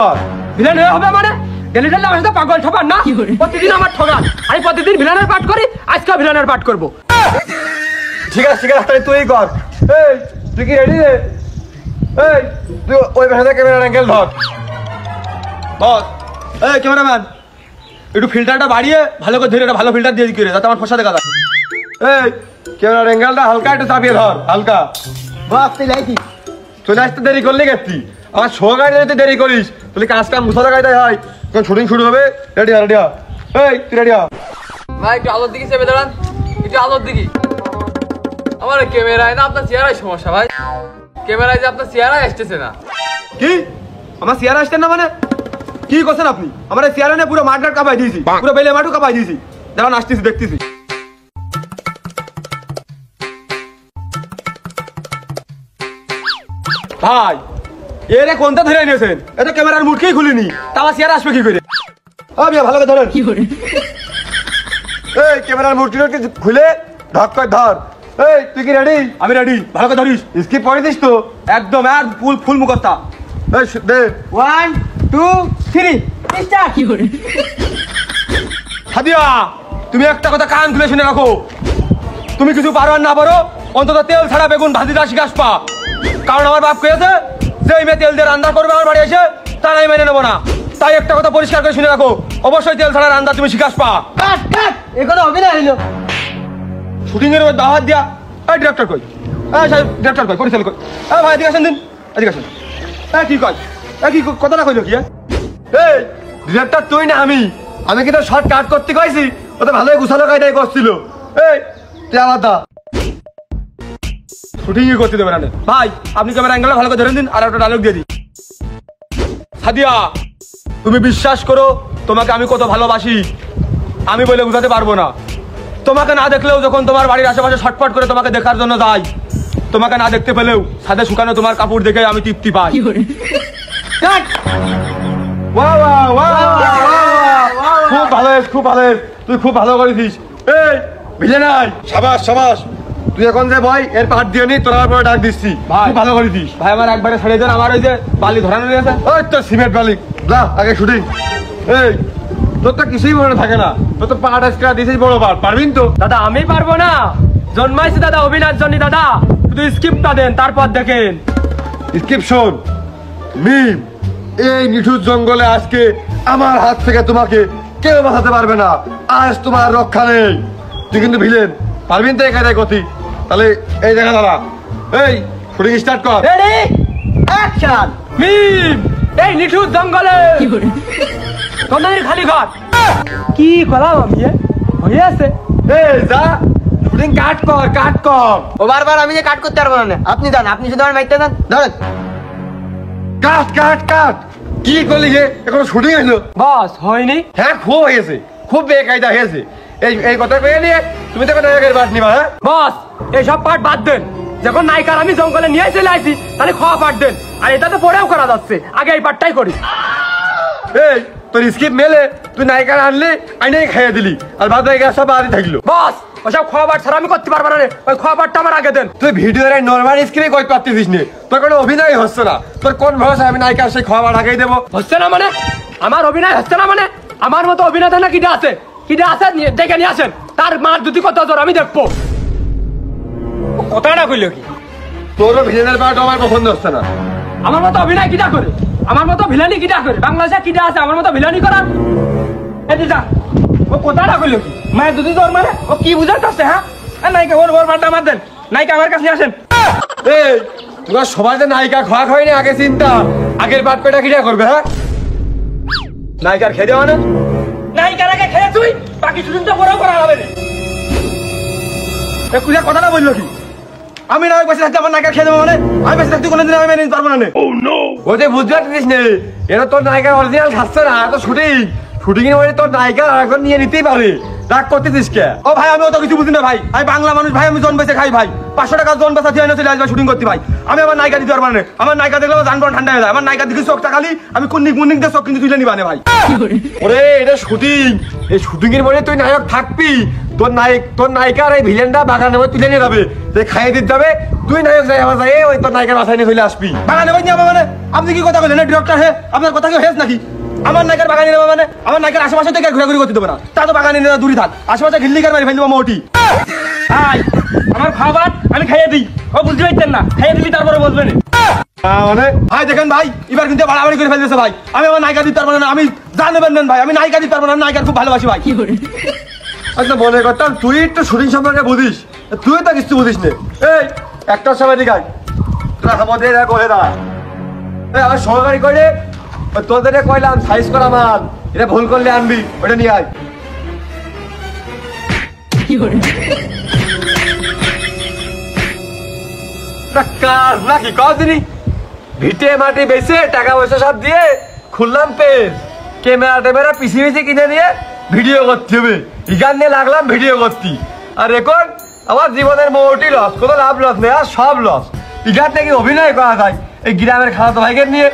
Villain হবে মানে daily daily আমার সাথে পাগল ঠকান না, প্রতিদিন আমার ঠকান। আমি প্রতিদিন ভিলেনের পাঠ করি, আজকে ভিলেনের পাঠ করবো। ঠিক আছে ঠিক আছে, তুই কর। এই তুই কি রেডি রে? এই তুই ওই ভাষাতে ক্যামেরার অ্যাঙ্গেল ধর। বস এই ক্যামেরাম্যান একটু ফিল্টারটা বাড়িয়ে ভালো করে ধরে একটা ভালো ফিল্টার দিয়ে দিকে যাতে আমার ফসা দেখা যায়। এই ক্যামেরার অ্যাঙ্গেলটা হালকা একটু চাপিয়ে ধর, হালকা। বাস তুই লাইতি চলে আসতে দেরি করলে গেছি, আমার শো গাড়ি যেতে দেরি করিস তাহলে কাজটা মুছা লাগাইতে হয়। তখন শুটিং শুরু হবে। রেডি হ, রেডি হ। এই তুই রেডি হ। ভাই একটু আলোর দিকে চেপে দাঁড়ান, একটু আলোর দিকে। আমার ক্যামেরায় না আপনার চেহারায় সমস্যা ভাই, ক্যামেরায় যে আপনার চেহারায় আসতেছে না। কি আমার চেয়ারে আসতেন না মানে? কি করছেন আপনি? আমার চেয়ারে না পুরো মাঠঘাট কাঁপাই দিয়েছি, পুরো বেলে মাঠও কাঁপাই দিয়েছি। যখন আসতেছি দেখতেছি। ভাই এরে কোনটা ধরে নিয়েছেন? এটা ক্যামেরার মুখকেই খুলিনি, তা আমার চেয়ারে আসবে কি করে? ভালো করে ধরেন। এই ক্যামেরার মুখটি খুলে ঢক করে ধর। এই তুই কি রেডি? আমি রেডি। ভালো করে ধরিস, স্কিপ করে দিস তো একদম। আর ফুল মুখটা দে। 1 2 3 স্টার্ট। কি করে হাদিয়া তুমি একটা কথা কান খুলে শুনে রাখো, তুমি কিছু পারো আর না পারো অন্তত তেল ছাড়া বেগুন ভাজিটা শিখাস পা। কারণ আমার বাপ কয়েছে যে মেয়ে তেল দিয়ে রান্না করবে আমার বাড়ি এসে তা আমি মেনে নেবো না। তাই একটা কথা পরিষ্কার করে শুনে রাখো, অবশ্যই তেল ছাড়া রান্না তুমি শিখাস পা। কাট কাট এ কথা হবে না হইলো শুটিং এর মধ্যে হাত দিয়া। এই ডিরেক্টর কই? এই সাহেব ডিরেক্টর কই? পরিচালক কই? এই ভাই এদিকে আসেন দিন, এদিকে আসেন। এই কি কই? এই কি কথা না কইলো কি? এই ডিরেক্টর তুই না আমি? আমি কি তো শর্ট কাট করতে কইছি? ও তো ভালোই গুছালো কায়দায় করছিল। এই তুই আমার দা শুটিংই করতে দেবে না ভাই। আপনি ক্যামেরা অ্যাঙ্গেলটা ভালো করে ধরে দিন আর একটা ডায়লগ দিয়ে দিন। সাদিয়া তুমি বিশ্বাস করো তোমাকে আমি কত ভালোবাসি, আমি বলে বুঝাতে পারবো না। তোমাকে না দেখলেও যখন তোমার বাড়ির আশেপাশে ছটফট করে তোমাকে দেখার জন্য যাই, তোমাকে না দেখতে পেলেও ছাদে শুকানো তোমার কাপড় দেখে আমি তৃপ্তি পাই। খুব ভালো, খুব ভালো, তুই খুব ভালো করেছিস। এই ভিজে নাই, সাবাস সাবাস। তুই এখন যে ভাই এর পাট দিয়ে নি, তোর পরে ডাক দিচ্ছি। ভাই ভালো করেছিস ভাই, আমার একবারে ছেড়ে দেন। আমার ওই যে বালি ধরানো আছে, ওই তো সিমেন্ট বালি। যা আগে শুটিং। এই তোর তো কিছুই মনে থাকে না, তোর তো পাট আজকে দিয়েছিস বড় পাট, পারবিন তো? দাদা আমি পারবো না, জন্মাইছি দাদা অভিনয়ের জন্য। দাদা শুধু স্ক্রিপ্টটা দেন, তারপর দেখেন। ডিসক্রিপশন মিম। এই নিঠুর জঙ্গলে আজকে আমার হাত থেকে তোমাকে কেউ বাঁচাতে পারবে না। আজ তোমার রক্ষা নেই। তুই কিন্তু ভিলেন, পারবিন তো এখানে গতি? তাহলে এই দেখা দাঁড়া। এই শুটিং স্টার্ট কর। Ready action. মিম এই নিঠুর জঙ্গলে তোমাদের খালি ঘর। কি করলাম আমি? হয়ে আছে। এই যা শুটিং কাট কর, কাট কর। ও বারবার আমি যে কাট করতে পারবো না, আপনি যান, আপনি শুধু আমার মাইকটা দেন। ধরেন কাট কাট কাট। কি করলি যে এখন শুটিং হইলো? বস হয়নি? হ্যাঁ খুব হয়েছে, খুব বেকায়দা হয়েছে। এই কথা কয়ে নিয়ে তুমি তো নায়কের বাদ নিবা। হ্যাঁ বস এইসব পার্ট বাদ দেন। যখন নায়িকার আমি জঙ্গলে নিয়ে চলে আসি তাহলে খাওয়া পার্ট দেন। আর এটা তো পরেও করা যাচ্ছে, আগে এই পার্টটাই করি। এই তোর স্কিপ মেলে তুই নায়িকার আনলি আইনাই খাইয়ে দিলি, আর বাদ বাকি সব বাদই থাকলো। বস ওসব খাওয়া পার্ট ছাড়া আমি করতে পারবো না রে, ওই খাওয়া পার্টটা আমার আগে দেন। তুই ভিডিওর নর্মাল স্ক্রিনে কই পারতেছিস নে, তোর কোনো অভিনয় হচ্ছে না। তোর কোন ভরসা আমি নায়িকার সেই খাওয়া পার্ট আগেই দেবো? হচ্ছে না মানে? আমার অভিনয় হচ্ছে না মানে? আমার মতো অভিনেতা না কিটা আছে? কিটা আছে দেখে নিয়ে আসেন, তার মার দুটি কত জোর আমি দেখবো। কথাটা কইলো কি? তোরও ভিলেনের পার্ট আমার পছন্দ হচ্ছে না। আমার মতো অভিনয় কিটা করে? আমার মতো ভিলানি কিটা করে? বাংলাদেশে কিটা আছে আমার মতো ভিলানি করার? এই যা ও কথাটা কইলো কি? মায়ের দুটি জোর মানে ও কি বুঝাতে আছে? হ্যাঁ নায়িকা ওর পার্টটা আমার দেন, নায়িকা আমার কাছে আসেন। এই তোরা সবাই যে নায়িকা খাওয়া খাওয়াই আগে চিন্তা, আগের পার্ট কয়টা কিটা করবে? হ্যাঁ নায়িকার খেয়ে দেওয়া না, নায়িকার আগে খেয়ে তুই বাকি শুটিংটা পরেও করা হবে না। কুজা কথাটা বললো কি? আমি নায়ক বেঁচে থাকতে আমার নায়িকা খেয়ে দেবো মানে? আমি বেঁচে থাকতে কোনোদিন আমি মেনে নিতে পারবো না। ও যে বুঝতে পারছিস নে, এটা তোর নায়িকার অরিজিনাল থাকছে না, তো শুটিং এর মধ্যে তোর নায়িকা এখন নিয়ে নিতেই পারে। রাগ করতেছিস কে? ও ভাই আমি অত কিছু বুঝি না ভাই, আমি বাংলা মানুষ ভাই, আমি জন বেঁচে খাই ভাই, 500 টাকা জন বেচা দিয়ে চলে আসবে শুটিং করতে ভাই। আমি আমার নায়িকা দিতে পারবো না, আমার নায়িকা দেখলে আমার জানবান ঠান্ডা হয়ে যায়, আমার নায়িকা দিকে চোখটা খালি আমি কুন্নিক মুন্নিক দিয়ে চোখ কিন্তু তুলে নিবানে ভাই। ওরে এটা শুটিং, এই শুটিং এর মধ্যে তুই নায়ক থাকবি, তোর নায়িকা আর এই ভিলেনটা বাগানে তুলে নিয়ে যাবে, তুই খাইয়ে দিতে যাবে, তুই নায়ক যাই আমার যাই ওই তোর নায়িকার মাথায় নিয়ে চলে আসবি। বাগানে নিয়ে যাবে মানে আপনি কি কথা বলেন ডিরেক্টর? হে আপনার কথা কি হেস নাকি? আমার নায়িকার বাগানে নেবে মানে আমার নায়িকার আশেপাশে থেকে ঘোরাঘুরি করতে দেবে না, তা তো বাগানে নিয়ে দূরে থাক, আশেপাশে ঘিল্লি কার মারি ফেলবো মোটি। ভাই আমার খাবার আমি খাইয়ে দিই, ও বুঝতে পারতেন না, খাইয়ে দিলি তারপরে বলবেন মানে ভাই দেখেন ভাই এবার কিন্তু বাড়াবাড়ি করে ফেলতেছে ভাই, আমি আমার নায়িকা দিতে পারবো না, আমি জানবেন নেন ভাই, আমি নায়িকা দিতে পারবো না, নায়িকার খুব ভালোবাসি ভাই। আচ্ছা মনে করতাম তুই একটু শুটিং সম্পর্কে বুঝিস, তুই তো কিছু বুঝিস না। এই একটা সময় দিকে তোরা আমাদের করে দাঁড়া, আমার সহকারী করে তোদের কইলাম সাইজ করা মাল, এটা ভুল করলে আনবি, ওটা নিয়ে আয়। কাজ নাকি কদিনই ভিটে মাটি বেচে টাকা পয়সা সব দিয়ে খুললাম পেজ, ক্যামেরা পিছিয়ে পিছিয়ে কিনে নিয়ে ভিডিও করতে হবে, ইগান নিয়ে লাগলাম ভিডিও করতে, আর এখন আমার জীবনের মোটি লস, কোনো লাভ লস নেই, আর সব লস। ইগান থেকে অভিনয় করা যায় এই গ্রামের খালাতো ভাইকে নিয়ে।